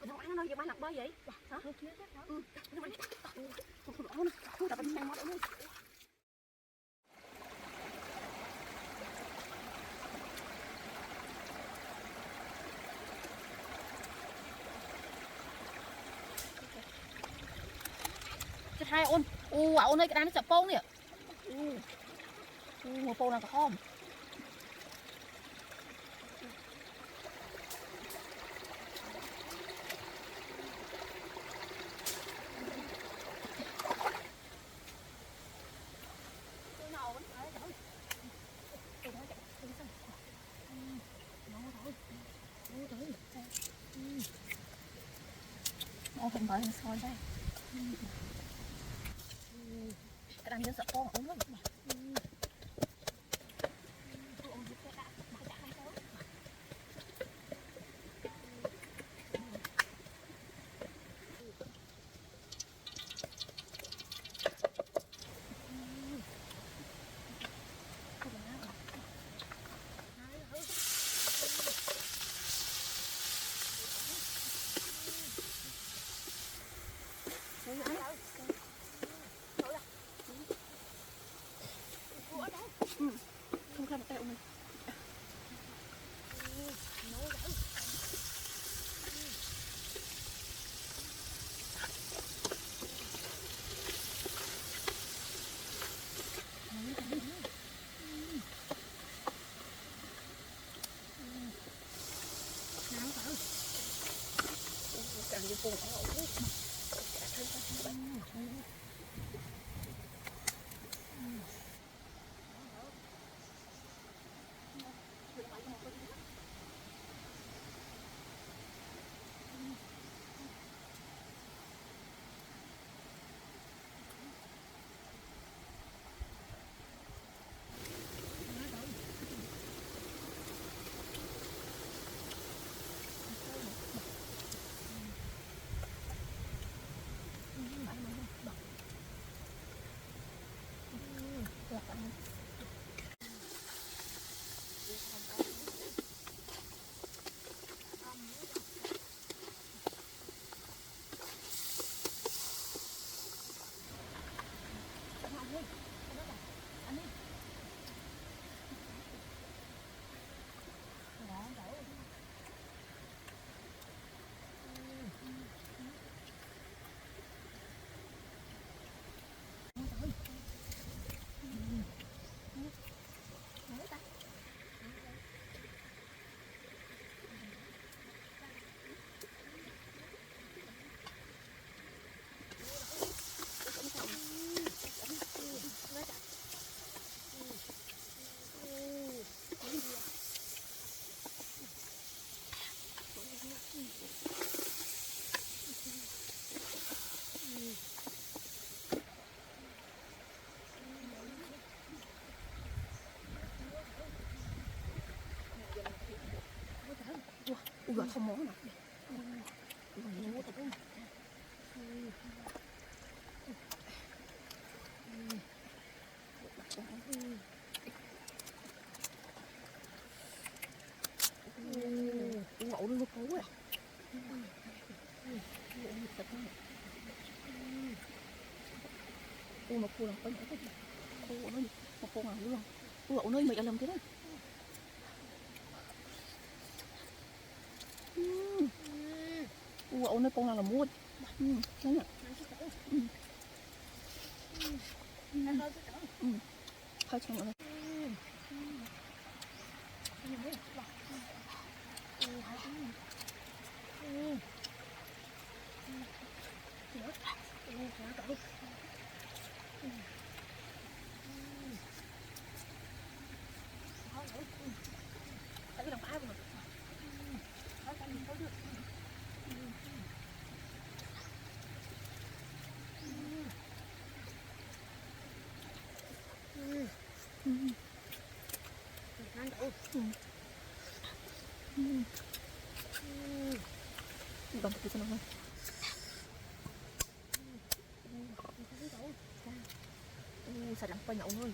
thằng ăn nó giờ mai nặng bơi vậy? Hả? Chết hai ôn, ôn ơi cái đám nó chập pông nè, một pông là có không? Ô hình bởi hình soi đây. Cái đám nó chập pông ôn lắm. Không khai một tẹo này. Càng như cùng ở ổ nước. Ủa không món nè. Ngộ nó cú à. Một cô là có nhỏ thế. Cô nó một cô nào luôn. Ngộ nơi mày làm thế đó. Ngộ nơi con nào là mua. Đúng rồi. Hơi chồng rồi. Cái đồng ai mà. Còn cái gì nữa không? Sạch lắm, nhậu thôi.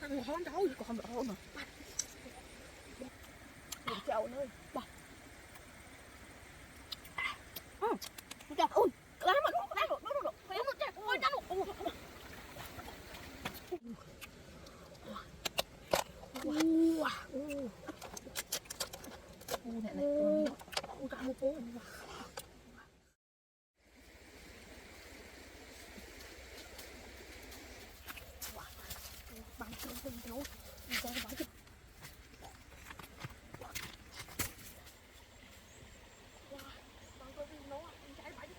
Thằng hôn đâu còn không được hôn mà đừng chậu nơi bà trời ơi lấy mà nó lấy rồi phải nó chạy ôi nó này này ôi cả một phố bằng chân chân cháu đi ra bãi chứ bằng chân chân nó chạy bãi chứ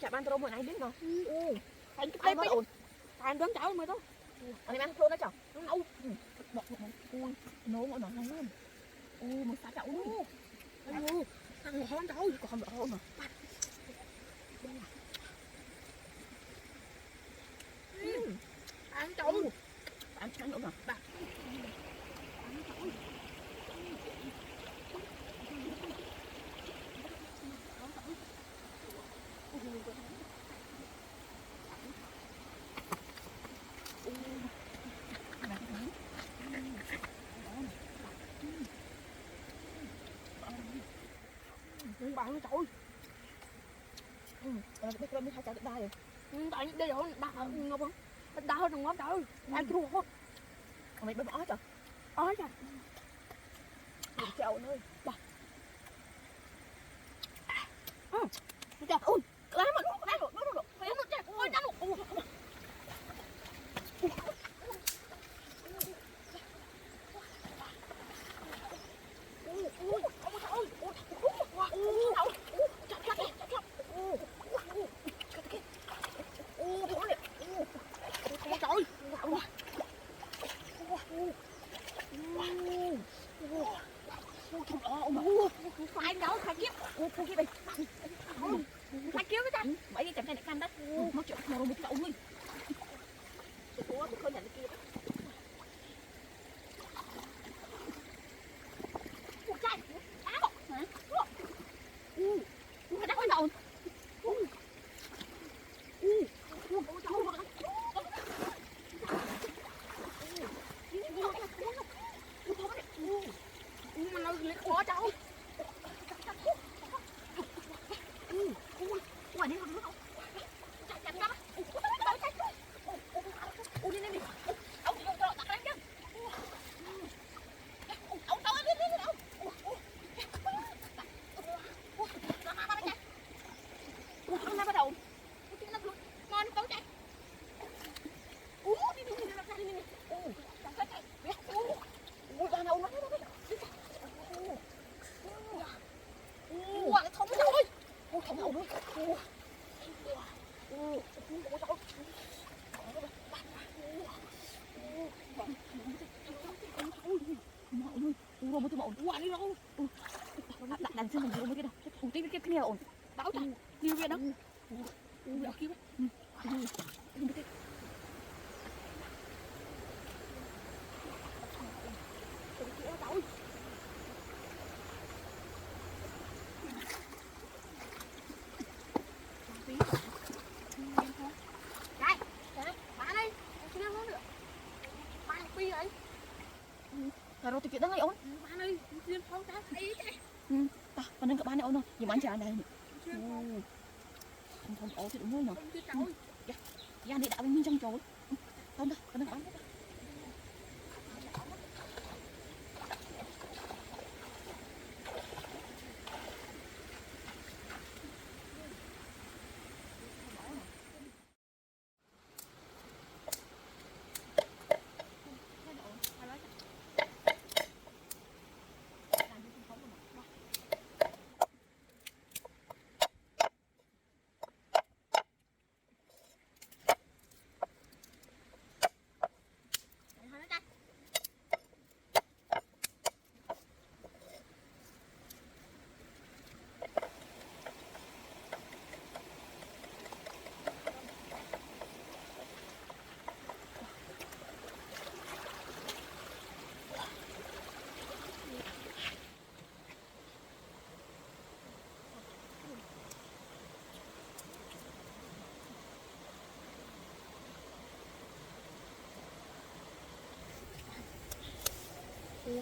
ra bạn tôi đâu mà này biết mà anh cái mới ổn anh đoán cháu mới đó anh em ăn luôn đó chồng nó nấu bọt ui nấu mà nó nóng lắm một xả chậu luôn ăn một hón cháu còn không được hôn mà ăn cháu ăn nữa mà bà bạn trời bây giờ mới hai chả đa rồi tại đây rồi đa ngọc không đa hơn ngót trời ăn chua không mày bên ó trời ó trời đừng chậu nơi bà trời ơi lấy mà nó phải nó chạy ôi nó phải đâu phải kiếp cô kiếp đi phải kiếp với ta vậy đi chậm này canh đó nó chuyện mà một cậu đi cô không nhận kia ủa trai á bọc hả cái đó đâu mà nó lấy khó cháu quả đi không chặt chặt đó đi đi đi ông cho đặt lên chứ ông đâu đi đi đâu nó bắt đầu nó ngon tối chạy đi đi đi đi đi ba đâu nó cái thống rồi thống ổn luôn rồi một ổn quá đi đâu đằng trên mình ổn cái đâu tí cái kia ổn báo chạy đi kia đó kia rồi ticket đó ngay ổn bạn ơi xuyên phong ta thấy ta còn nên các bạn này ổn không nhưng mà anh chả này không ổn thì đúng rồi nhở ra đi đạo bên trong chỗ không đâu còn nên các bạn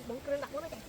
bóng kêu đặt nó mấy cái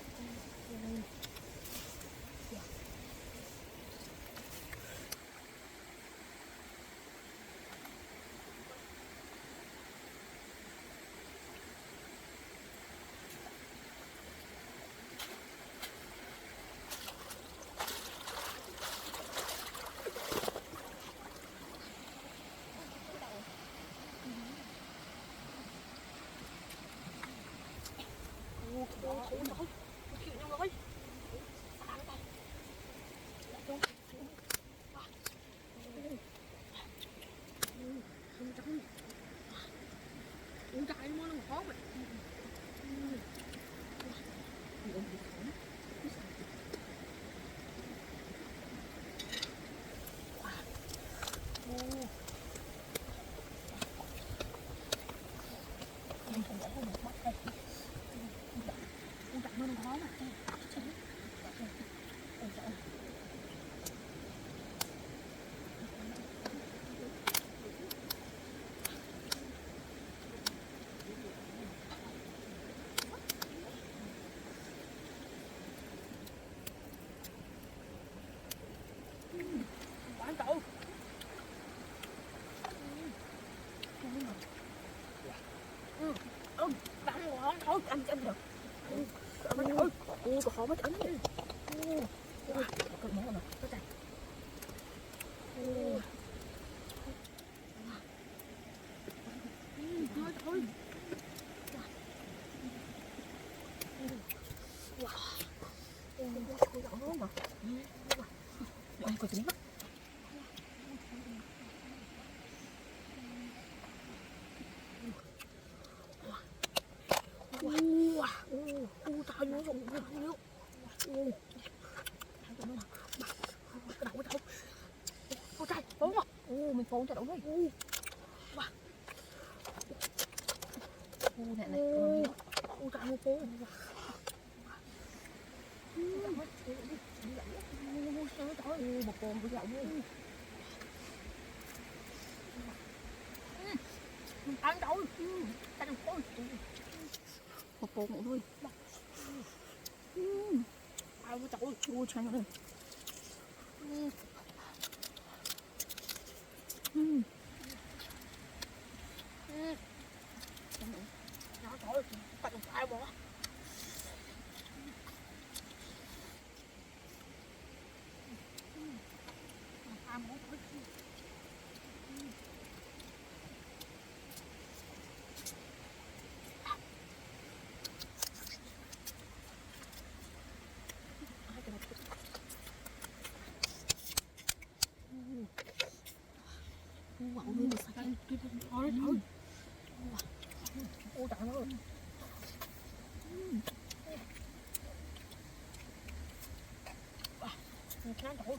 chạy mua nó khó vậy bán cậu bán ngon thôi ăn được có khó mất ấn đi còn món nào có chạy thôi ôi có gì mất trời nó rụng nước cái đậu cháu. Ôi trời, phốn à. Mình phốn cho đậu đi. Wow. Nè nè. Ôi trời ơi phốn. Trời ơi, một con của đậu đi. Ăn đậu. Ăn đậu con. Một con nữa thôi. Ai với cháu ôi trời ơi. Trời ơi, ta đừng ai bỏ. Quậu đi mà sạch anh kia thôi thôi. Ôi trời ơi. Trời ơi.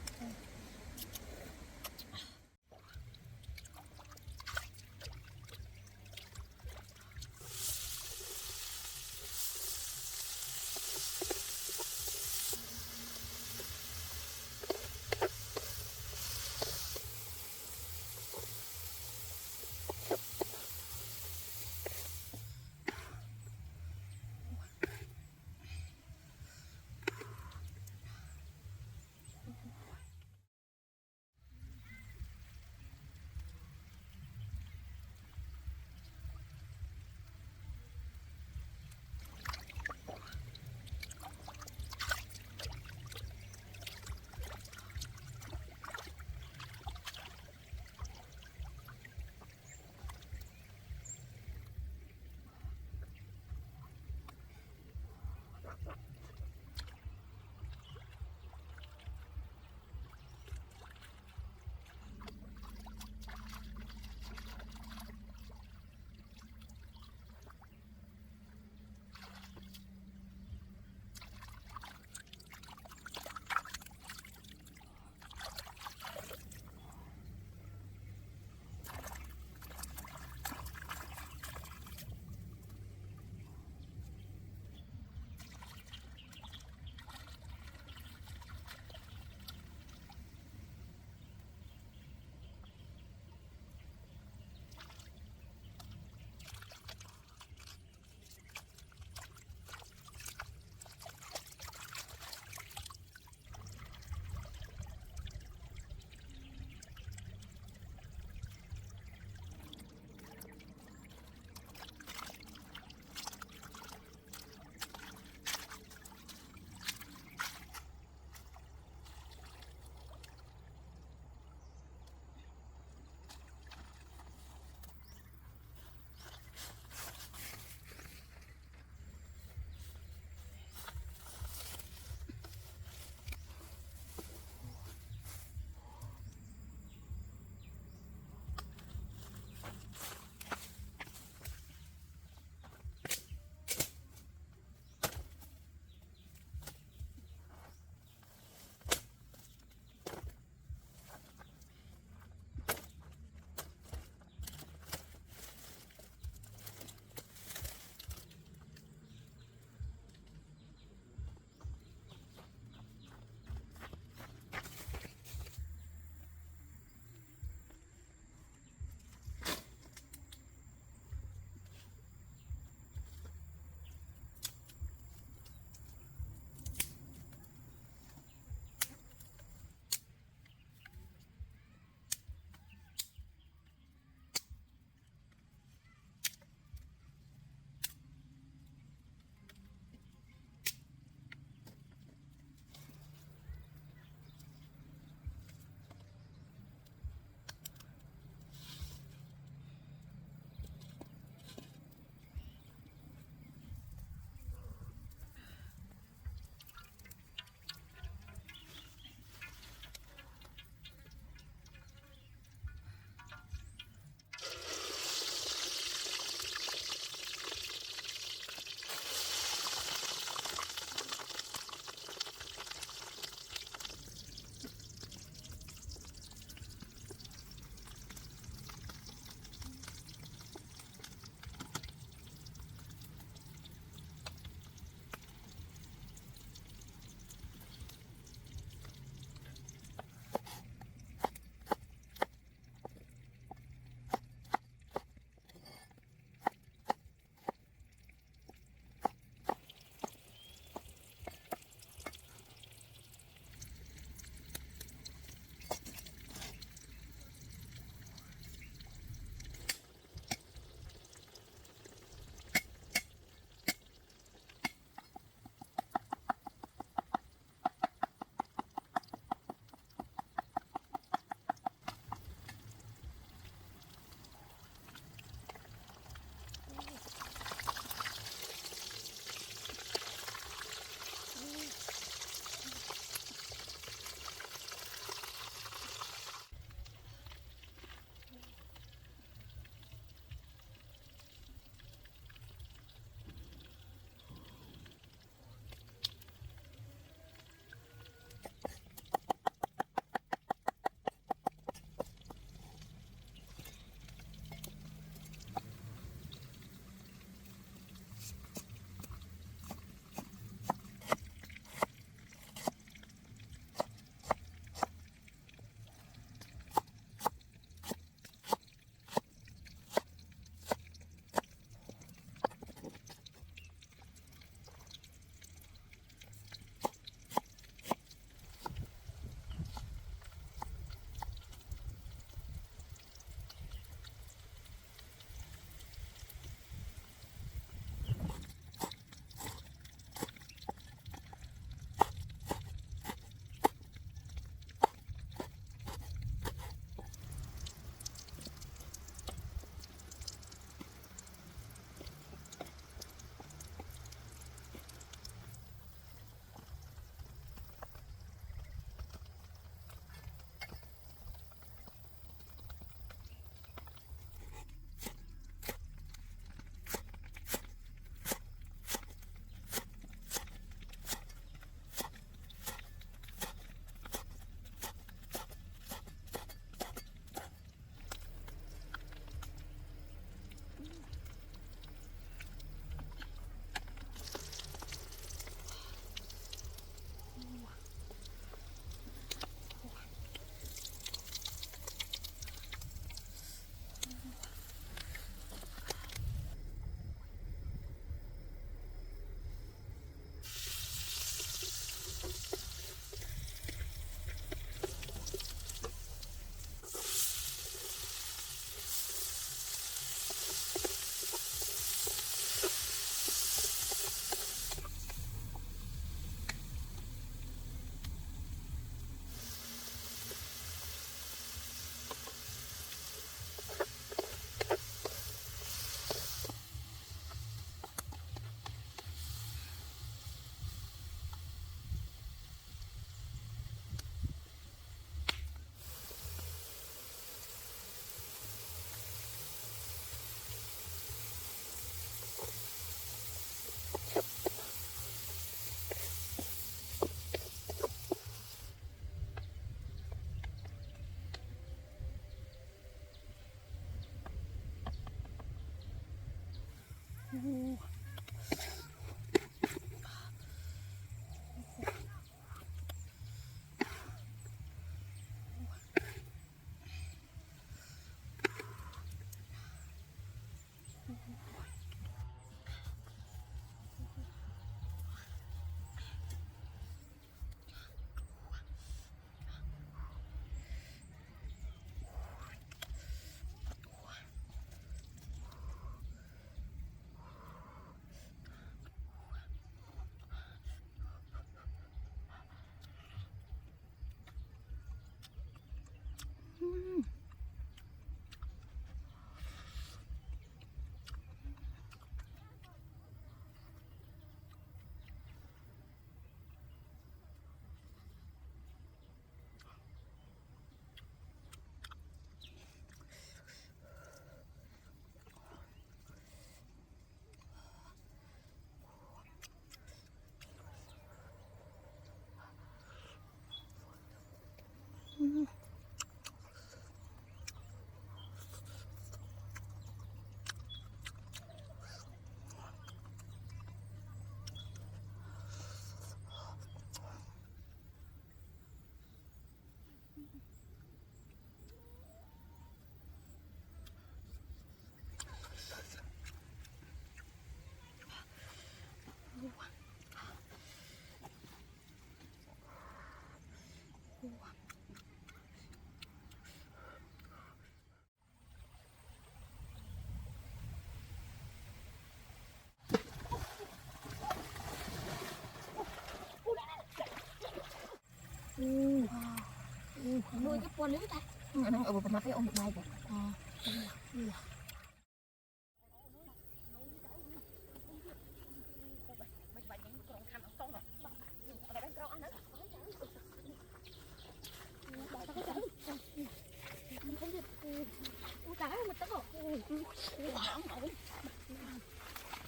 cái con lưới ta nó ở bên mặt cái ôm này kìa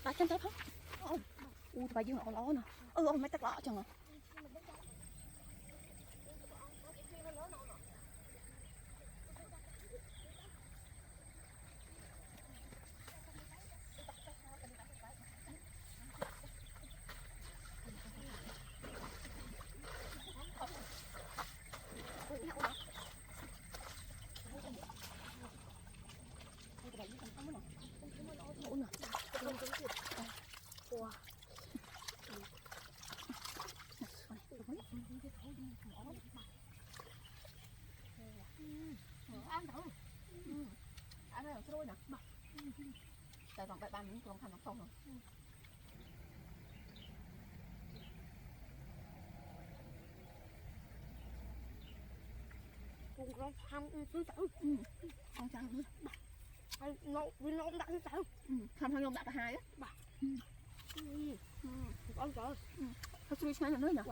bà chân thấy không? Bà dương họ ló nè. Mấy tắc lọ chừng à. Ăn thử. Ăn đây rồi nè. Tại còn bạn mình còn thành nó không rồi. Con tham thứ tử. Con chăng nữa. Nó đã thứ tử. Tham thằng đã cả hai á. Bà. Con trời. Thật sự sao nữa nhỉ?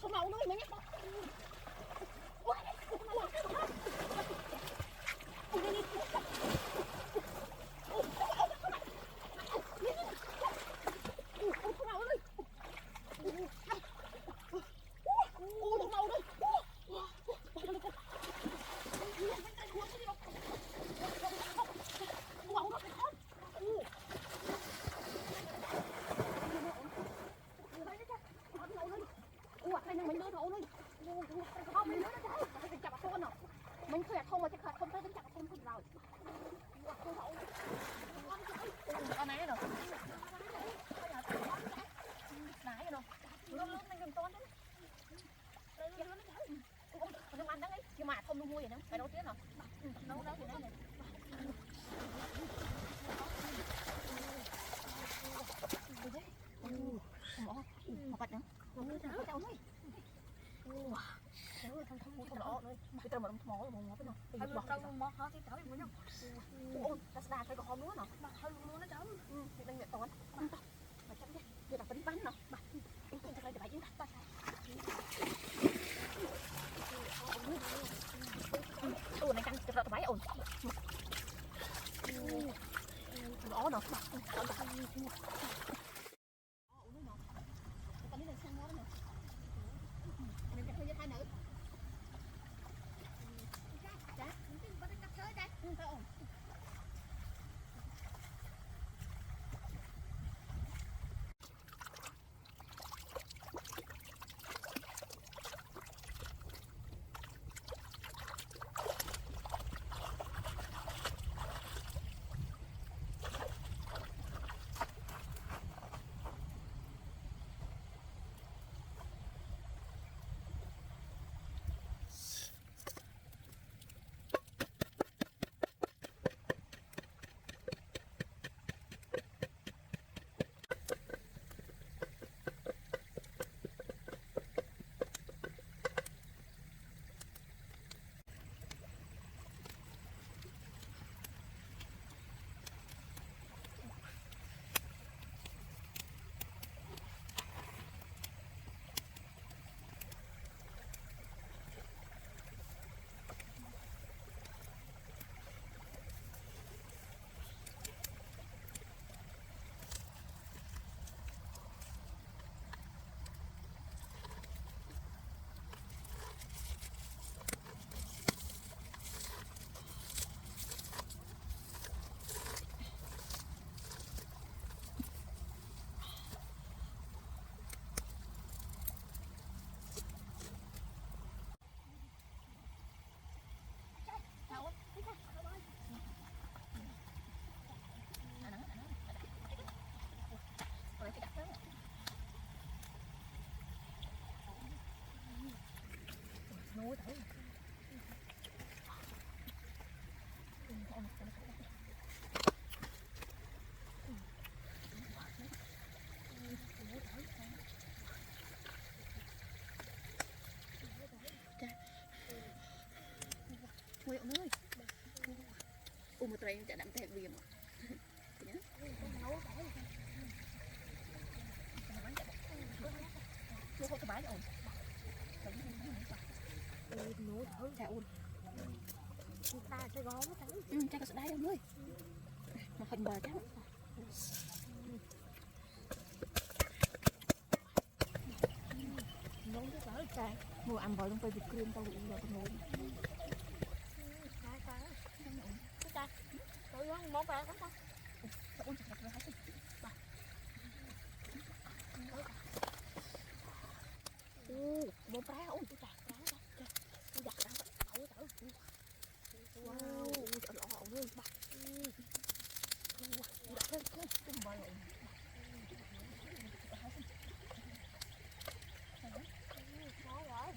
Không đâu nữa mày nhắc con. Mình khuyệt không mà chắc không tới tính chặt không rồi. Con này rồi. Nãy rồi. Lớn mình cầm con đấy. Không ăn đó ấy. Nhưng mà không nuôi vậy nữa. Phải nấu tiếng rồi. Nấu đó thì đấy này. Một bạch nữa. Đâu đấy. Không lỗ nữa. Cái tên mà nó mỏ nó cái nào. Cái bọt đâu mỏ hết cái tới mới nhá. Ôi, ta sẽ phải có hôm nữa nè. Bà hơi luôn nó chấm. Thì đang nhận toán. Mà chấm đi. Giờ đặt bánh bánh nè. Bà. Chúng ta phải để ta sai. Này căng cái máy ổn. Lỗ nè. Ui ông ơi. Ui một trời chả đậm tẹt viêm. Nhá. Nó không có bãi đâu. Nấu thử Chả ui. ta sẽ gó thử. Chắc có sự đáy ông ơi. Mà hình bờ chắc. Nấu thử trời. Mua ăn bò trong cây vịt cream tao uống rồi tao ngồi. Ta tôi uống món ba lắm ta. Tao uống chặt rồi hả chị? Bố pra ôi tôi chặt ra ta. Tôi giặt ra tao thử. Wow, trời lọ ơi bà. Đặt lên cái bò này. Nấu rồi.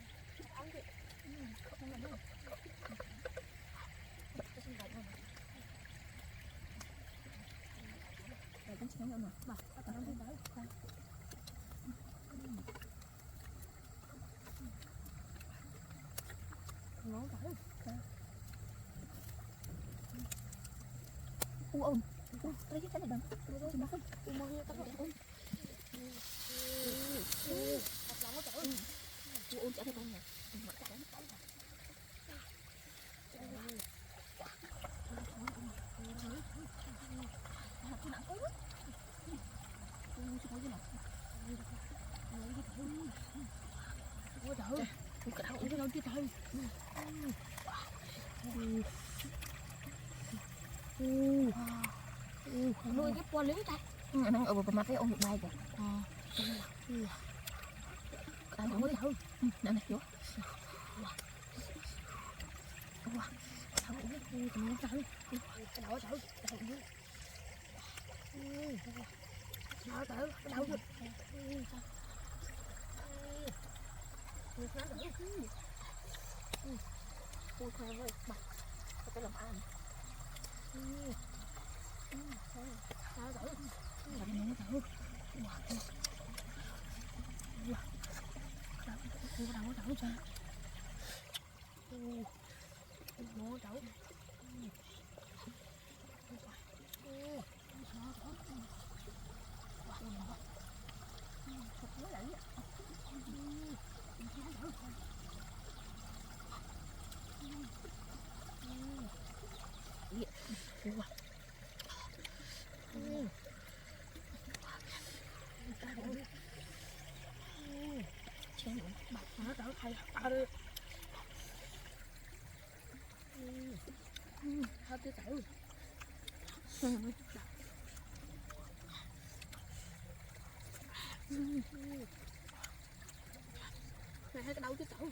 Ăn đi. Không làm đâu. Cái xin vậy thôi. Rồi cũng chỉ nữa bà. Tao đang đi tới. Nấu thử. Ôm. Lấy cái này đừng. Lấy cái này. Mua như tao ôm. Thật lòng nó trời. Ôm chả thấy con nè. Mở chả đánh tay. Tôi nặng quá. Tôi nói cái nào. Ôi trời. Tôi cả Ôi trời chứ trời. Nuôi cái bò lý ta. Nó ở bờ mặt cái ông được bay kìa. Cái Ôi trời. này này vô. Nấu thử. Cái đầu thử. Nấu thử. Cái đầu thử. Ôi khoe ơi, bà. Cái lòng ăn. Nấu thử. Nấu thử. Nấu thử sao? Nấu thử. Nó đỡ hay đi. Thôi cứ thử. Này thấy cái đầu chứ thử.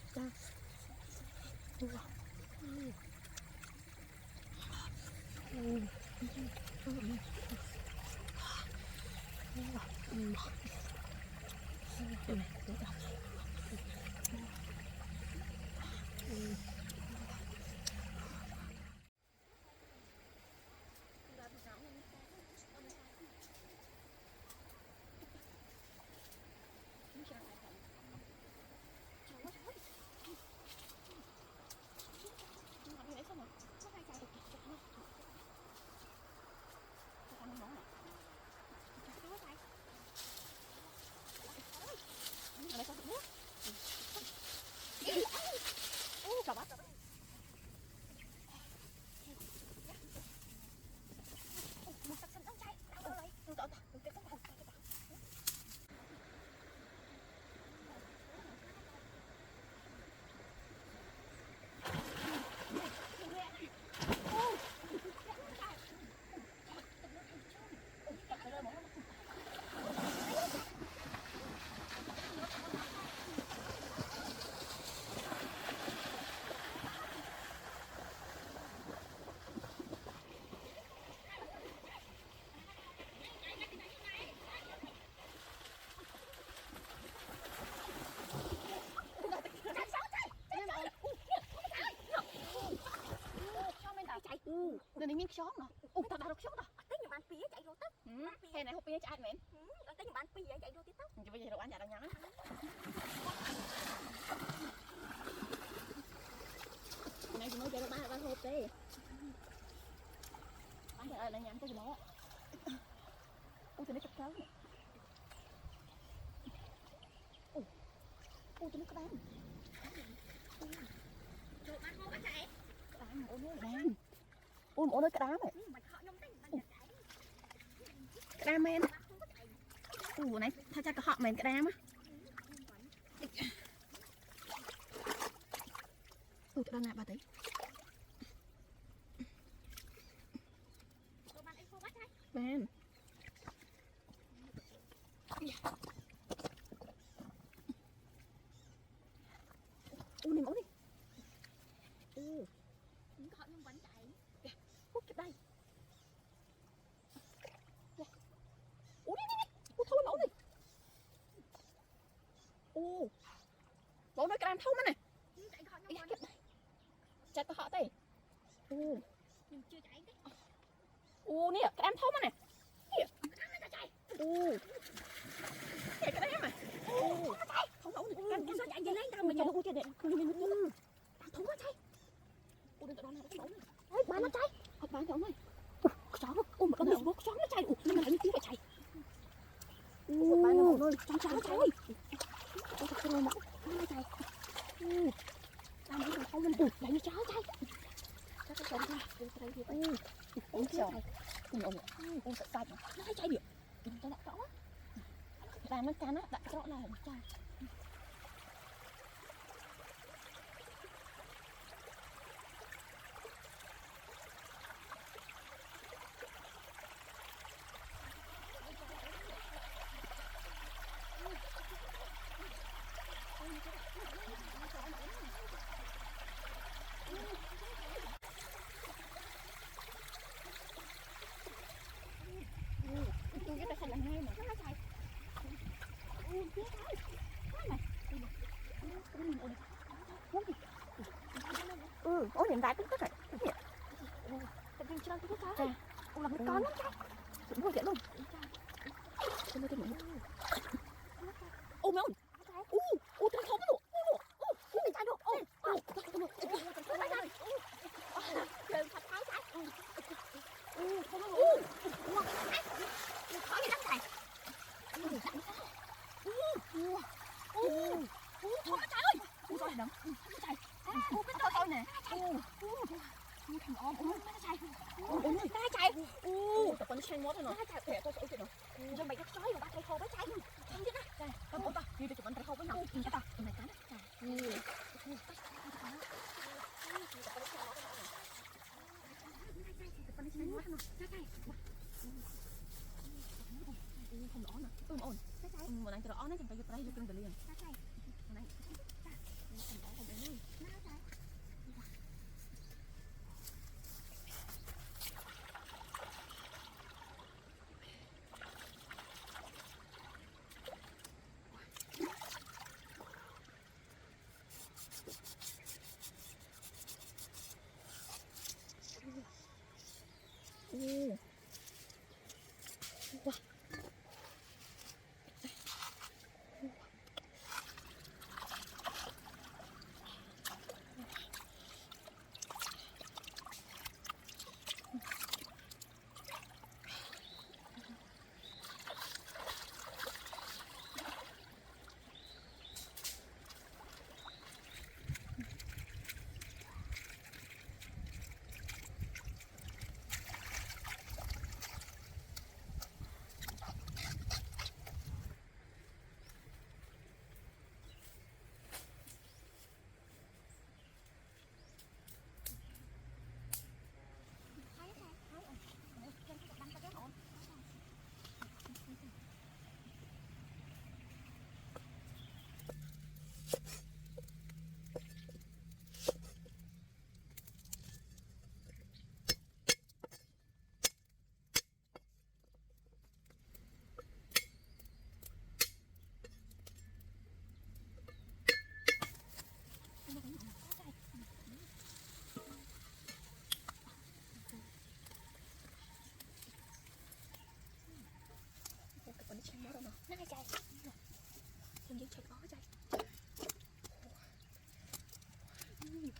nhức xóm nè tao đã đọc xóm đó tới nhà bạn pía chạy rồi tóc hè này hộp pia chạy mến tới nhà bạn pía chạy rồi tóc chứ bây giờ đâu ăn nhà đâu nhắn này thì mới chạy được ba hộp đi bán chạy là nhắn cái gì đó tụi nó chặt kéo này tụi nó có đám rồi bạn hô bạn chạy đám ôi nó cái đám này cái đám men này thay cho cái họ mình cái đám á tụi đang nạp bà tí men nè mẫu đi họ nhưng vẫn chạy hút chụp đây đi thôi mẫu đi mẫu nói cái đám thâu mà nè chạy họ chụp đây chạy tao họ đây nhưng chưa chạy đấy nè cái đám thâu mà nè chạy cái đám mà không mẫu nè sao chạy về lấy tao mà chạy đâu chạy nè đám thâu quá chạy đừng có đón nào cái mẫu này bán nó chạy học bán mẫu này chó một con nào chó nó chạy nhưng mà lại tiếng phải chạy bán nó mẫu chó nó chạy thật sự là mẫu nó chạy làm cái không mình lại như chó chạy cho cái chó ra đây thì ôi trời ôi sợ sai nó hay chạy được cho đã rõ làm nó cắn á đã rõ là chạy tôi cái tay là ngay mà nó chạy phía trái này ôi hiện tại cũng tất rồi tự nhiên chơi cái trái là một con lắm trái cũng hơi chuyện luôn tôi mới tin mình ôm không tôi không được mình chạy được chơi thật thái trái không được khó gì lắm chạy thôi trời ơi trời đừng chạy cái tôi nè thằng ôm nó chạy nó chạy tập con xem mốt rồi nó chạy để tôi chạy rồi rồi mày cắt sói rồi ba cây khô với chạy không chứ đó tao bỏ tao đi cho bọn cây khô với nhau cái tao mày cắn không rõ nè ổn mà đang cho rõ nó chẳng phải giật tay giật chân liền này không rõ không ổn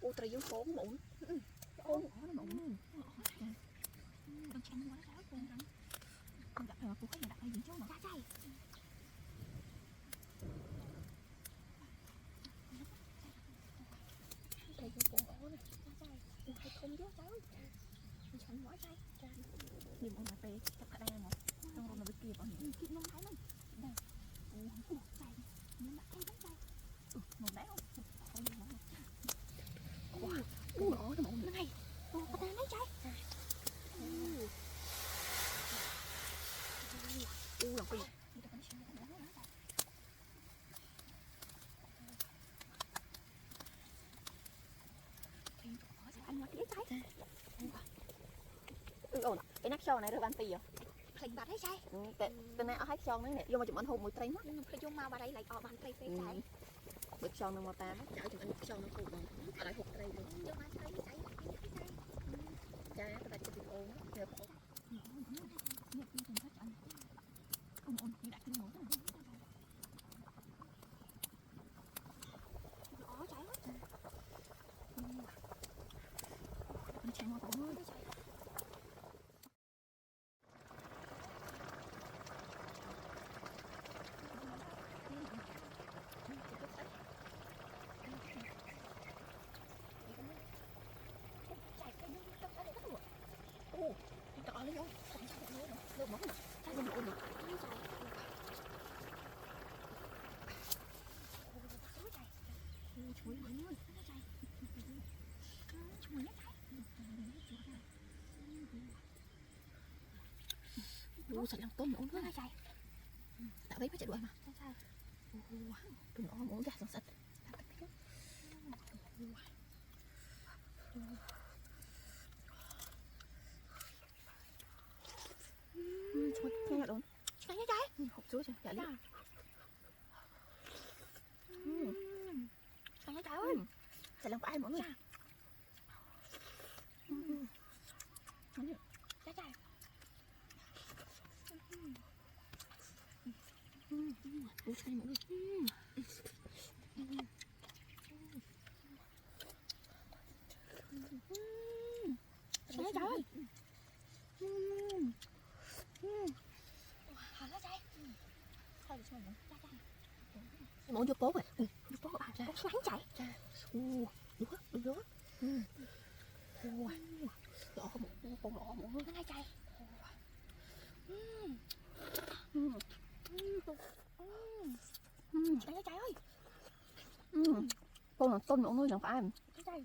Ô trời dương khốn mụn. Khốn nó mụn. Con chăn quá đó con đặt rồi cô có đặt hay gì chứ mà. Trái. Đây vô con ó này. Trái. Hay không chứ cháu. Con chăn quá trái. Nhưng mà tê chắc cả đây mà. Trong rồi nó bị kia bọn những kia nó thấy lắm. Đây. Ô trái. Nhưng mà thấy lắm trái. Màu đá không? Không đi nữa. Con ó nó mụn nữa này. Ô ta lấy trái. Làm gì? Anh nói trái. Ổn, cái nắp sau này được ăn tì rồi. Thành bát hết trái. Cái này ở hết sau nữa nè, vô mà chụp ảnh hộp mùi tây nó. Phải vô mau vào đây lại ở bàn tây trái. Bực sau nó mà ta nó chở chụp ảnh sau nó phụ bằng. Ở đây hộp tây luôn. Vô bàn tây trái. Trái cái này chụp ôn nó. Nhờ khổ. Ổn, như đặt cái ngủ đó. Ó trái quá. Con chàng mà ổn ơi. Cọ lên vô, không sao được nữa, được món mà, sao không được nữa. Chuối bự luôn, chuối nhất thái. Ô sạch lòng tôm ổn quá trái. Tạo bếp mới chạy đuổi mà. Đừng nó muốn gà sạch sạch. Chuối nghe đốn. Trái nhá trái. Hộp chuối chưa? Dạ lý. Trái nhá trái ơi. Sạch lòng ai mọi người. Trái trái. Ôi trời mọi người. Trái nhá trái ơi. Hả nó trái. Thôi sao vậy? Trái trái. Mọi vô bố rồi. Vô bố à, có xoắn chạy. Đúng đó. Lọ một con lọ mọi người. Nó ngay chạy. Trái nhá trái ơi. Con là tôm mọi người chẳng phải. Trái trái.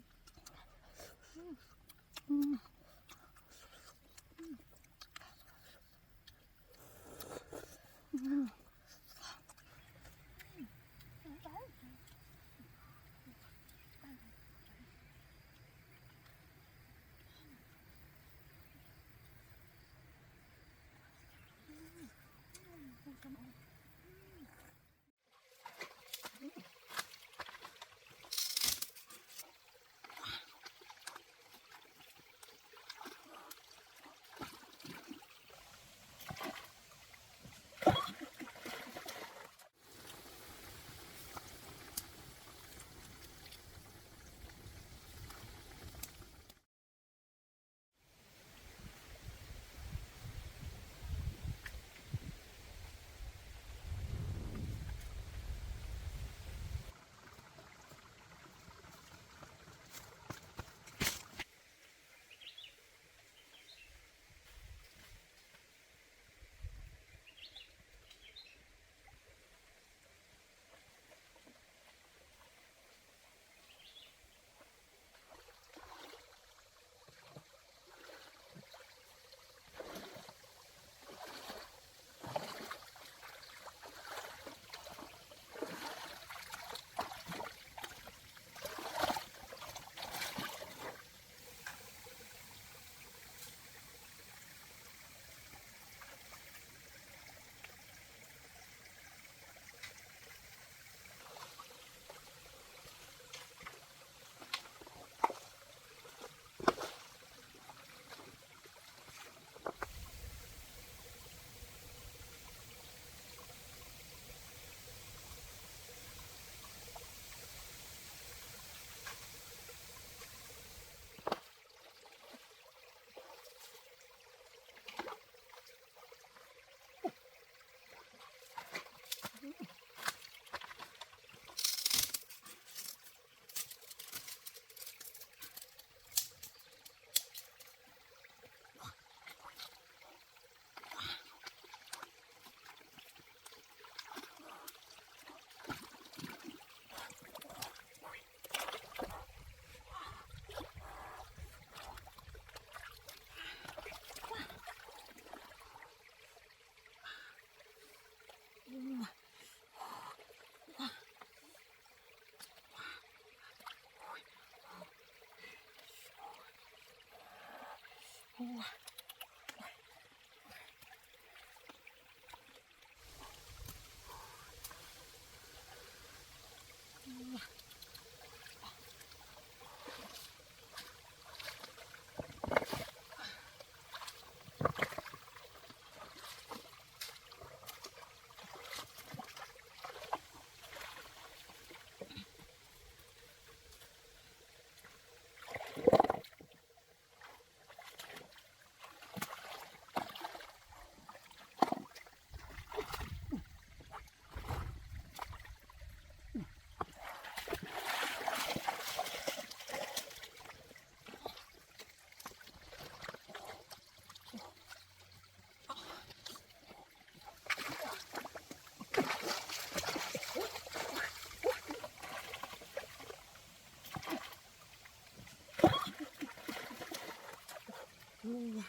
Ngung nha.